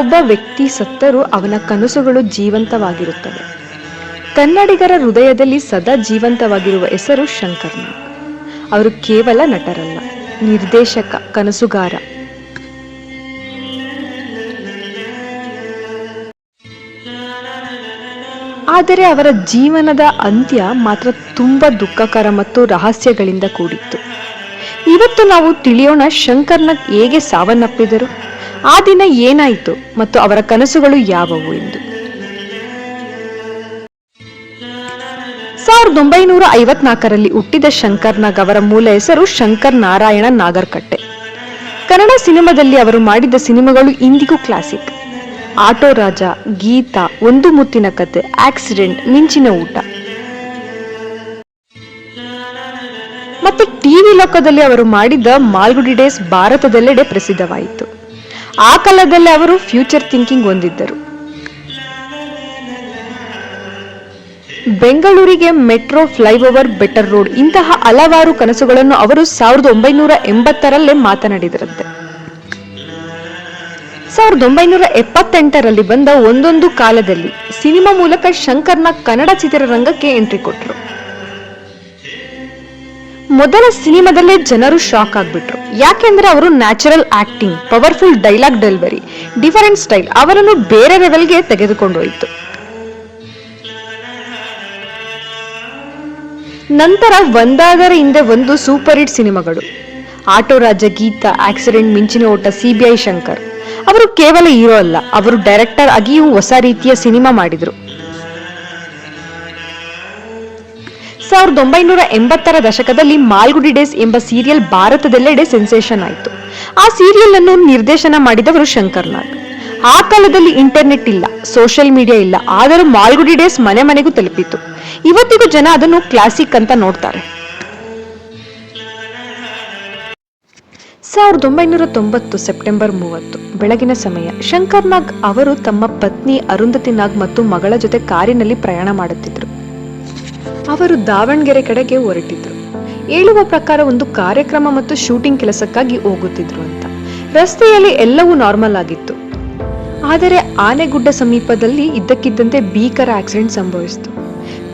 ಒಬ್ಬ ವ್ಯಕ್ತಿ ಸತ್ತರೂ ಅವನ ಕನಸುಗಳು ಜೀವಂತವಾಗಿರುತ್ತವೆ. ಕನ್ನಡಿಗರ ಹೃದಯದಲ್ಲಿ ಸದಾ ಜೀವಂತವಾಗಿರುವ ಹೆಸರು ಶಂಕರ್ ನಾಗ್. ಅವರು ಕೇವಲ ನಟರಲ್ಲ, ನಿರ್ದೇಶಕ, ಕನಸುಗಾರ. ಆದರೆ ಅವರ ಜೀವನದ ಅಂತ್ಯ ಮಾತ್ರ ತುಂಬಾ ದುಃಖಕರ ಮತ್ತು ರಹಸ್ಯಗಳಿಂದ ಕೂಡಿತ್ತು. ಇವತ್ತು ನಾವು ತಿಳಿಯೋಣ ಶಂಕರ್ ನಾಗ್ ಹೇಗೆ ಸಾವನ್ನಪ್ಪಿದರು, ಆ ದಿನ ಏನಾಯಿತು ಮತ್ತು ಅವರ ಕನಸುಗಳು ಯಾವುವು ಎಂದು. 1954ರಲ್ಲಿ ಹುಟ್ಟಿದ ಶಂಕರ್ ನಾಗ್ ಅವರ ಮೂಲ ಹೆಸರು ಶಂಕರ್ ನಾರಾಯಣ ನಾಗರಕಟ್ಟೆ. ಕನ್ನಡ ಸಿನಿಮಾದಲ್ಲಿ ಅವರು ಮಾಡಿದ ಸಿನಿಮಾಗಳು ಇಂದಿಗೂ ಕ್ಲಾಸಿಕ್. ಆಟೋ ರಾಜ, ಗೀತಾ, ಒಂದು ಮುತ್ತಿನ ಕತೆ, ಆಕ್ಸಿಡೆಂಟ್, ಮಿಂಚಿನ ಊಟ. ಮತ್ತೆ ಟಿವಿ ಲೋಕದಲ್ಲಿ ಅವರು ಮಾಡಿದ ಮಾಲ್ಗುಡಿ ಡೇಸ್ ಭಾರತದೆಲ್ಲೆಡೆ ಪ್ರಸಿದ್ಧವಾಯಿತು. ಆ ಕಾಲದಲ್ಲಿ ಅವರು ಫ್ಯೂಚರ್ ಥಿಂಕಿಂಗ್ ಹೊಂದಿದ್ದರು. ಬೆಂಗಳೂರಿಗೆ ಮೆಟ್ರೋ, ಫ್ಲೈಓವರ್, ಬೆಟರ್ ರೋಡ್ ಇಂತಹ ಹಲವಾರು ಕನಸುಗಳನ್ನು ಅವರು 1980ರಲ್ಲೇ ಮಾತನಾಡಿದರಂತೆ. 1978ರಲ್ಲಿ ಬಂದ ಒಂದೊಂದು ಕಾಲದಲ್ಲಿ ಸಿನಿಮಾ ಮೂಲಕ ಶಂಕರ್ ನಾಗ್ ಕನ್ನಡ ಚಿತ್ರರಂಗಕ್ಕೆ ಎಂಟ್ರಿ ಕೊಟ್ಟರು. ಮೊದಲ ಸಿನಿಮಾದಲ್ಲೇ ಜನರು ಶಾಕ್ ಆಗ್ಬಿಟ್ರು. ಯಾಕೆಂದ್ರೆ ಅವರು natural acting, powerful dialogue delivery, different style ಅವರನ್ನು ಬೇರೆ ಲೆವೆಲ್ಗೆ ತೆಗೆದುಕೊಂಡು ಹೋಯಿತು. ನಂತರ ಒಂದಾದರ ಹಿಂದೆ ಒಂದು ಸೂಪರ್ ಹಿಟ್ ಸಿನಿಮಾಗಳು. ಆಟೋ ರಾಜ, ಗೀತಾ, ಆಕ್ಸಿಡೆಂಟ್, ಮಿಂಚಿನ ಓಟ, CBI ಶಂಕರ್. ಅವರು ಕೇವಲ ಹೀರೋ ಅಲ್ಲ, ಅವರು ಡೈರೆಕ್ಟರ್ ಆಗಿಯೂ ಹೊಸ ರೀತಿಯ ಸಿನಿಮಾ ಮಾಡಿದ್ರು. 1980ರ ದಶಕದಲ್ಲಿ ಮಾಲ್ಗುಡಿ ಡೇಸ್ ಎಂಬ ಸೀರಿಯಲ್ ಭಾರತದೆಲ್ಲೆಡೆ ಸೆನ್ಸೇಷನ್ ಆಯಿತು. ಆ ಸೀರಿಯಲ್ ಅನ್ನು ನಿರ್ದೇಶನ ಮಾಡಿದವರು ಶಂಕರ್ ನಾಗ್. ಆ ಕಾಲದಲ್ಲಿ ಇಂಟರ್ನೆಟ್ ಇಲ್ಲ, ಸೋಷಿಯಲ್ ಮೀಡಿಯಾ ಇಲ್ಲ, ಆದರೂ ಮಾಲ್ಗುಡಿ ಡೇಸ್ ಮನೆ ಮನೆಗೂ ತಲುಪಿತು. ಇವತ್ತಿಗೂ ಜನ ಅದನ್ನು ಕ್ಲಾಸಿಕ್ ಅಂತ ನೋಡ್ತಾರೆ. 1990 ಸೆಪ್ಟೆಂಬರ್ 30 ಬೆಳಗಿನ ಸಮಯ. ಶಂಕರ್ ನಾಗ್ ಅವರು ತಮ್ಮ ಪತ್ನಿ ಅರುಂಧತಿ ನಾಗ್ ಮತ್ತು ಮಗಳ ಜೊತೆ ಕಾರಿನಲ್ಲಿ ಪ್ರಯಾಣ ಮಾಡುತ್ತಿದ್ರು. ಅವರು ದಾವಣಗೆರೆ ಕಡೆಗೆ ಹೊರಟಿದ್ರು. ಹೇಳುವ ಪ್ರಕಾರ ಒಂದು ಕಾರ್ಯಕ್ರಮ ಮತ್ತು ಶೂಟಿಂಗ್ ಕೆಲಸಕ್ಕಾಗಿ ಹೋಗುತ್ತಿದ್ರು ಅಂತ. ರಸ್ತೆಯಲ್ಲಿ ಎಲ್ಲವೂ ನಾರ್ಮಲ್ ಆಗಿತ್ತು. ಆದರೆ ಆನೆಗುಡ್ಡ ಸಮೀಪದಲ್ಲಿ ಇದ್ದಕ್ಕಿದ್ದಂತೆ ಭೀಕರ ಆಕ್ಸಿಡೆಂಟ್ ಸಂಭವಿಸಿತು.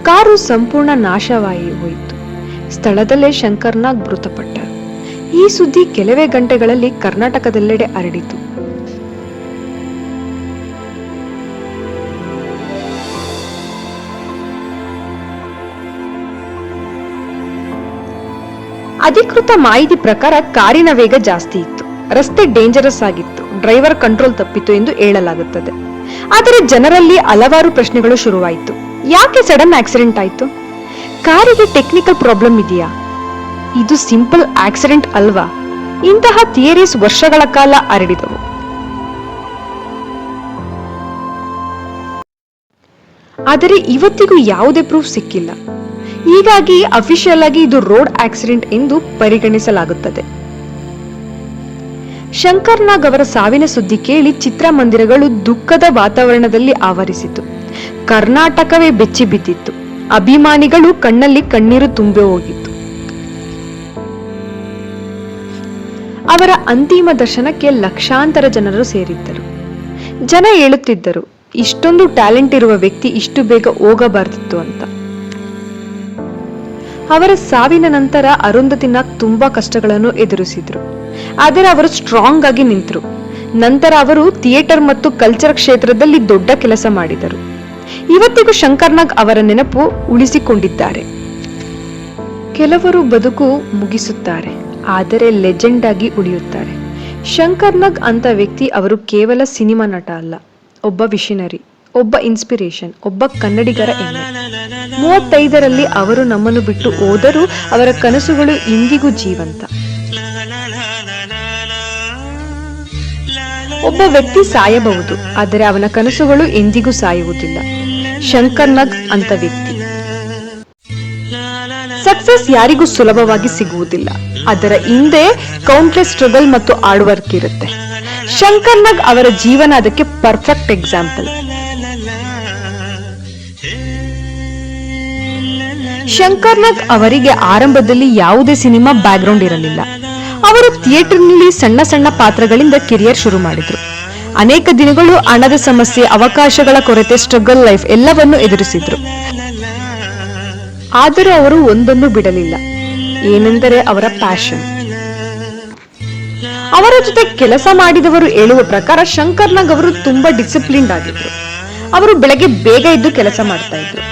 ಕಾರು ಸಂಪೂರ್ಣ ನಾಶವಾಗಿ ಹೋಯಿತು. ಸ್ಥಳದಲ್ಲೇ ಶಂಕರ್ ನಾಗ್ ಮೃತಪಟ್ಟರು. ಈ ಸುದ್ದಿ ಕೆಲವೇ ಗಂಟೆಗಳಲ್ಲಿ ಕರ್ನಾಟಕದೆಲ್ಲೆಡೆ ಹರಡಿತು. ಅಧಿಕೃತ ಮಾಹಿತಿ ಪ್ರಕಾರ ಕಾರಿನ ವೇಗ ಜಾಸ್ತಿ ಇತ್ತು, ರಸ್ತೆ ಡೇಂಜರಸ್ ಆಗಿತ್ತು, ಡ್ರೈವರ್ ಕಂಟ್ರೋಲ್ ತಪ್ಪಿತು ಎಂದು ಹೇಳಲಾಗುತ್ತದೆ. ಆದರೆ ಜನರಲ್ಲಿ ಹಲವಾರು ಪ್ರಶ್ನೆಗಳು ಶುರುವಾಯಿತು. ಯಾಕೆ ಸಡನ್ ಆಕ್ಸಿಡೆಂಟ್ ಆಯಿತು? ಕಾರಿಗೆ ಟೆಕ್ನಿಕಲ್ ಪ್ರಾಬ್ಲಮ್ ಇದೆಯಾ? ಇದು ಸಿಂಪಲ್ ಆಕ್ಸಿಡೆಂಟ್ ಅಲ್ವಾ? ಇಂತಹ ಥಿಯರೀಸ್ ವರ್ಷಗಳ ಕಾಲ ಹರಡಿದವು. ಆದರೆ ಇವತ್ತಿಗೂ ಯಾವುದೇ ಪ್ರೂಫ್ ಸಿಕ್ಕಿಲ್ಲ. ಹೀಗಾಗಿ ಅಫಿಷಿಯಲ್ ಆಗಿ ಇದು ರೋಡ್ ಆಕ್ಸಿಡೆಂಟ್ ಎಂದು ಪರಿಗಣಿಸಲಾಗುತ್ತದೆ. ಶಂಕರ್ ನಾಗ್ ಅವರ ಸಾವಿನ ಸುದ್ದಿ ಕೇಳಿ ಚಿತ್ರಮಂದಿರಗಳು ದುಃಖದ ವಾತಾವರಣದಲ್ಲಿ ಆವರಿಸಿತು. ಕರ್ನಾಟಕವೇ ಬೆಚ್ಚಿ ಬಿದ್ದಿತ್ತು. ಅಭಿಮಾನಿಗಳು ಕಣ್ಣಲ್ಲಿ ಕಣ್ಣೀರು ತುಂಬಿ ಹೋಗಿತ್ತು. ಅವರ ಅಂತಿಮ ದರ್ಶನಕ್ಕೆ ಲಕ್ಷಾಂತರ ಜನರು ಸೇರಿದ್ದರು. ಜನ ಹೇಳುತ್ತಿದ್ದರು, ಇಷ್ಟೊಂದು ಟ್ಯಾಲೆಂಟ್ ಇರುವ ವ್ಯಕ್ತಿ ಇಷ್ಟು ಬೇಗ ಹೋಗಬಾರ್ದಿತ್ತು ಅಂತ. ಅವರ ಸಾವಿನ ನಂತರ ಅರುಂಧತಿ ನಾಗ್ ತುಂಬಾ ಕಷ್ಟಗಳನ್ನು ಎದುರಿಸಿದ್ರು. ಆದರೆ ಅವರು ಸ್ಟ್ರಾಂಗ್ ಆಗಿ ನಿಂತರು. ನಂತರ ಅವರು ಥಿಯೇಟರ್ ಮತ್ತು ಕಲ್ಚರ್ ಕ್ಷೇತ್ರದಲ್ಲಿ ದೊಡ್ಡ ಕೆಲಸ ಮಾಡಿದರು. ಇವತ್ತಿಗೂ ಶಂಕರ್ ನಾಗ್ ಅವರ ನೆನಪು ಉಳಿಸಿಕೊಂಡಿದ್ದಾರೆ. ಕೆಲವರು ಬದುಕು ಮುಗಿಸುತ್ತಾರೆ, ಆದರೆ ಲೆಜೆಂಡ್ ಆಗಿ ಉಳಿಯುತ್ತಾರೆ. ಶಂಕರ್ ನಾಗ್ ಅಂತ ವ್ಯಕ್ತಿ ಅವರು ಕೇವಲ ಸಿನಿಮಾ ನಟ ಅಲ್ಲ, ಒಬ್ಬ ವಿಷನರಿ, ಒಬ್ಬ ಇನ್ಸ್ಪಿರೇಷನ್, ಒಬ್ಬ ಕನ್ನಡಿಗರ ಹೆಮ್ಮೆ. 35ರಲ್ಲಿ ಅವರು ನಮ್ಮನ್ನು ಬಿಟ್ಟು ಹೋದರೂ ಅವರ ಕನಸುಗಳು ಇಂದಿಗೂ ಜೀವಂತ. ಒಬ್ಬ ವ್ಯಕ್ತಿ ಸಾಯಬಹುದು, ಆದರೆ ಅವನ ಕನಸುಗಳು ಎಂದಿಗೂ ಸಾಯುವುದಿಲ್ಲ. ಶಂಕರ್ ನಾಗ್ ಅಂತ ವ್ಯಕ್ತಿ. ಸಕ್ಸಸ್ ಯಾರಿಗೂ ಸುಲಭವಾಗಿ ಸಿಗುವುದಿಲ್ಲ. ಅದರ ಹಿಂದೆ ಕೌಂಟ್ಲೆಸ್ ಸ್ಟ್ರಗಲ್ ಮತ್ತು ಹಾರ್ಡ್ ವರ್ಕ್ ಇರುತ್ತೆ. ಶಂಕರ್ ನಾಗ್ ಅವರ ಜೀವನ ಅದಕ್ಕೆ ಪರ್ಫೆಕ್ಟ್ ಎಕ್ಸಾಂಪಲ್. ಶಂಕರ್ ನಾಗ್ ಅವರಿಗೆ ಆರಂಭದಲ್ಲಿ ಯಾವುದೇ ಸಿನಿಮಾ ಬ್ಯಾಕ್ಗ್ರೌಂಡ್ ಇರಲಿಲ್ಲ. ಅವರು ಥಿಯೇಟರ್ನಲ್ಲಿ ಸಣ್ಣ ಸಣ್ಣ ಪಾತ್ರಗಳಿಂದ ಕೆರಿಯರ್ ಶುರು ಮಾಡಿದ್ರು. ಅನೇಕ ದಿನಗಳು ಹಣದ ಸಮಸ್ಯೆ, ಅವಕಾಶಗಳ ಕೊರತೆ, ಸ್ಟ್ರಗಲ್ ಲೈಫ್ ಎಲ್ಲವನ್ನೂ ಎದುರಿಸಿದ್ರು. ಆದರೂ ಅವರು ಒಂದನ್ನು ಬಿಡಲಿಲ್ಲ, ಏನೆಂದರೆ ಅವರ ಪ್ಯಾಷನ್. ಅವರ ಜೊತೆ ಕೆಲಸ ಮಾಡಿದವರು ಹೇಳುವ ಪ್ರಕಾರ ಶಂಕರ್ನಾಗ್ ಅವರು ತುಂಬಾ ಡಿಸಿಪ್ಲಿನ್ಡ್ ಆಗಿದ್ರು. ಅವರು ಬೆಳಗ್ಗೆ ಬೇಗ ಎದ್ದು ಕೆಲಸ ಮಾಡ್ತಾ ಇದ್ರು,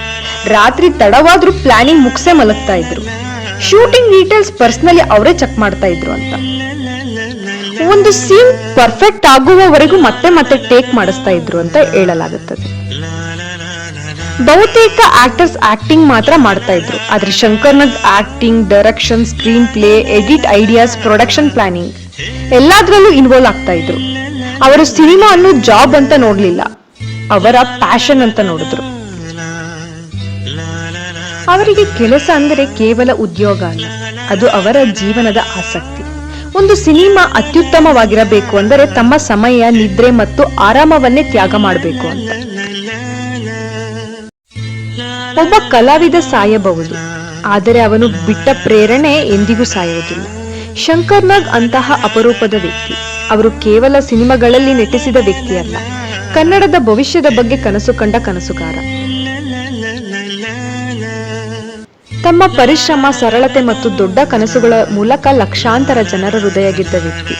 ರಾತ್ರಿ ತಡವಾದ್ರೂ ಪ್ಲಾನಿಂಗ್ ಮುಗಿಸೇ ಮಲಗ್ತಾ ಇದ್ರು. ಶೂಟಿಂಗ್ ಡೀಟೇಲ್ಸ್ ಪರ್ಸನಲಿ ಅವರೇ ಚೆಕ್ ಮಾಡ್ತಾ ಇದ್ರು ಅಂತ. ಒಂದು ಸೀನ್ ಪರ್ಫೆಕ್ಟ್ ಆಗುವವರೆಗೂ ಮತ್ತೆ ಮತ್ತೆ ಟೇಕ್ ಮಾಡಿಸ್ತಾ ಇದ್ರು ಅಂತ ಹೇಳಲಾಗುತ್ತದೆ. ಬಹುತೇಕ ಆಕ್ಟರ್ಸ್ ಆಕ್ಟಿಂಗ್ ಮಾತ್ರ ಮಾಡ್ತಾ ಇದ್ರು, ಆದ್ರೆ Shankar Nag acting, direction, screenplay, edit ideas, production planning ಎಲ್ಲಾದ್ರಲ್ಲೂ ಇನ್ವಾಲ್ವ್ ಆಗ್ತಾ ಇದ್ರು. ಅವರು ಸಿನಿಮಾ ಅನ್ನು ಜಾಬ್ ಅಂತ ನೋಡ್ಲಿಲ್ಲ, ಅವರ ಪ್ಯಾಷನ್ ಅಂತ ನೋಡಿದ್ರು. ಅವರಿಗೆ ಕೆಲಸ ಅಂದರೆ ಕೇವಲ ಉದ್ಯೋಗ ಅಲ್ಲ, ಅದು ಅವರ ಜೀವನದ ಆಸಕ್ತಿ. ಒಂದು ಸಿನಿಮಾ ಅತ್ಯುತ್ತಮವಾಗಿರಬೇಕು ಅಂದರೆ ತಮ್ಮ ಸಮಯ, ನಿದ್ರೆ ಮತ್ತು ಆರಾಮವನ್ನೇ ತ್ಯಾಗ ಮಾಡಬೇಕು ಅಂತ. ಒಬ್ಬ ಕಲಾವಿದ ಸಾಯಬಹುದು, ಆದರೆ ಅವನು ಬಿಟ್ಟ ಪ್ರೇರಣೆ ಎಂದಿಗೂ ಸಾಯುವುದಿಲ್ಲ. ಶಂಕರ್ನಾಗ್ ಅಂತಹ ಅಪರೂಪದ ವ್ಯಕ್ತಿ. ಅವರು ಕೇವಲ ಸಿನಿಮಾಗಳಲ್ಲಿ ನಟಿಸಿದ ವ್ಯಕ್ತಿಯಲ್ಲ, ಕನ್ನಡದ ಭವಿಷ್ಯದ ಬಗ್ಗೆ ಕನಸು ಕಂಡ ಕನಸುಗಾರ. ತಮ್ಮ ಪರಿಶ್ರಮ, ಸರಳತೆ ಮತ್ತು ದೊಡ್ಡ ಕನಸುಗಳ ಮೂಲಕ ಲಕ್ಷಾಂತರ ಜನರ ಹೃದಯ ಗೆದ್ದ ವ್ಯಕ್ತಿ.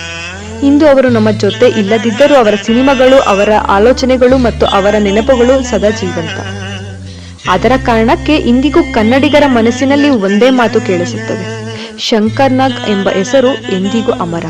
ಇಂದು ಅವರು ನಮ್ಮ ಜೊತೆ ಇಲ್ಲದಿದ್ದರೂ ಅವರ ಸಿನಿಮಾಗಳು, ಅವರ ಆಲೋಚನೆಗಳು ಮತ್ತು ಅವರ ನೆನಪುಗಳು ಸದಾ ಜೀವಂತ. ಅದರ ಕಾರಣಕ್ಕೆ ಇಂದಿಗೂ ಕನ್ನಡಿಗರ ಮನಸ್ಸಿನಲ್ಲಿ ಒಂದೇ ಮಾತು ಕೇಳಿಸುತ್ತದೆ: ಶಂಕರ್ನಾಗ್ ಎಂಬ ಹೆಸರು ಎಂದಿಗೂ ಅಮರ.